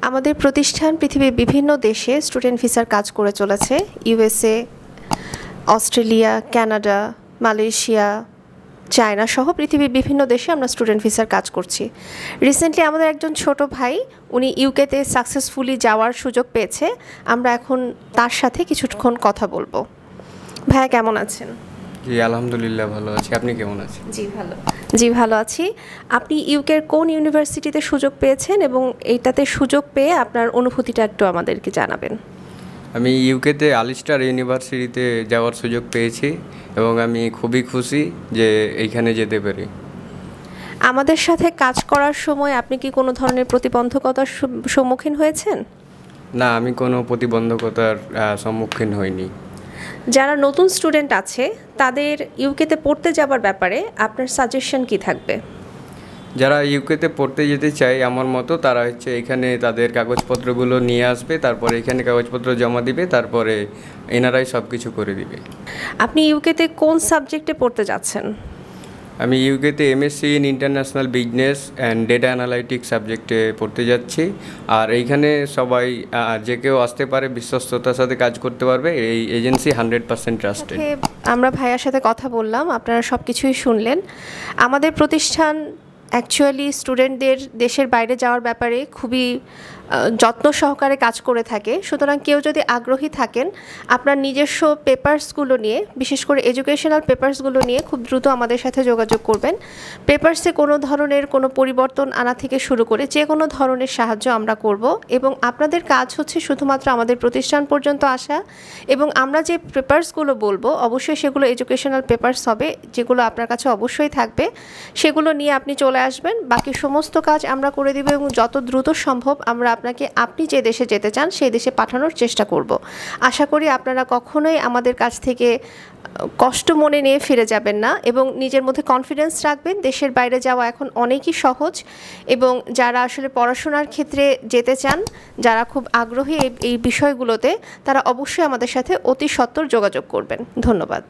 আমাদের প্রতিষ্ঠান পৃথিবীর বিভিন্ন দেশে স্টুডেন্ট ভিসার কাজ করে চলেছে। USA, Australia, Canada, Malaysia, China সহ পৃথিবীর বিভিন্ন দেশে আমরা স্টুডেন্ট ভিসার কাজ করছি। রিসেন্টলি আমাদের একজন ছোট ভাই উনি ইউকেতে সাকসেসফুলি যাওয়ার সুযোগ পেয়েছে। আমরা এখন তার সাথে কিছুক্ষণ কথা বলবো। ভাইয়া কেমন আছেন? জি আলহামদুলিল্লাহ ভালো আছি। আপনি কেমন আছেন? জি ভালো আছি। আপনি ইউকের কোন ইউনিভার্সিটিতে সুযোগ পেয়েছেন এবং এইটাতে সুযোগ পেয়ে আপনার অনুভূতিটা একটু আমাদেরকে জানাবেন। আমি ইউকেতে আলিস্টার ইউনিভার্সিটিতে যাওয়ার সুযোগ পেয়েছি এবং আমি খুবই খুশি যে এইখানে যেতে পারি। আমাদের সাথে কাজ করার সময় আপনি কি কোনো ধরনের প্রতিবন্ধকতার সম্মুখীন হয়েছেন? না, আমি কোনো প্রতিবন্ধকতার সম্মুখীন হইনি। যারা নতুন স্টুডেন্ট আছে তাদের ইউকেতে পড়তে যাবার ব্যাপারে আপনার সাজেশন কি থাকবে? যারা ইউকেতে পড়তে যেতে চায় আমার মতো, তারা হচ্ছে এখানে তাদের কাগজপত্রগুলো নিয়ে আসবে, তারপরে এখানে কাগজপত্র জমা দিবে, তারপরে এনারাই সব কিছু করে দিবে। আপনি ইউকেতে কোন সাবজেক্টে পড়তে যাচ্ছেন? আমি ইউকেতে MSc in international business and data analytics সাবজেক্টে পড়তে যাচ্ছি। আর এইখানে সবাই যে কেউ আসতে পারে, বিশ্বস্ততার সাথে কাজ করতে পারবে। এই এজেন্সি 100% ট্রাস্টেড। আমরা ভাইয়ার সাথে কথা বললাম, আপনারা সব কিছুই শুনলেন। আমাদের প্রতিষ্ঠান অ্যাকচুয়ালি স্টুডেন্টদের দেশের বাইরে যাওয়ার ব্যাপারে খুবই যত্ন সহকারে কাজ করে থাকে। সুতরাং কেউ যদি আগ্রহী থাকেন আপনার নিজস্ব পেপারসগুলো নিয়ে, বিশেষ করে এডুকেশনাল পেপারসগুলো নিয়ে খুব দ্রুত আমাদের সাথে যোগাযোগ করবেন। পেপারসে কোনো ধরনের কোনো পরিবর্তন আনা থেকে শুরু করে যে কোনো ধরনের সাহায্য আমরা করব এবং আপনাদের কাজ হচ্ছে শুধুমাত্র আমাদের প্রতিষ্ঠান পর্যন্ত আসা এবং আমরা যে পেপারসগুলো বলবো অবশ্যই সেগুলো এডুকেশনাল পেপারস হবে, যেগুলো আপনার কাছে অবশ্যই থাকবে। সেগুলো নিয়ে আপনি চলে আসবেন, বাকি সমস্ত কাজ আমরা করে দেব এবং যত দ্রুত সম্ভব আমরা আপনাকে আপনি যে দেশে যেতে চান সেই দেশে পাঠানোর চেষ্টা করব। আশা করি আপনারা কখনোই আমাদের কাছ থেকে কষ্ট মনে নিয়ে ফিরে যাবেন না এবং নিজের মধ্যে কনফিডেন্স রাখবেন। দেশের বাইরে যাওয়া এখন অনেকই সহজ এবং যারা আসলে পড়াশোনার ক্ষেত্রে যেতে চান, যারা খুব আগ্রহী এই বিষয়গুলোতে, তারা অবশ্যই আমাদের সাথে অতি সত্বর যোগাযোগ করবেন। ধন্যবাদ।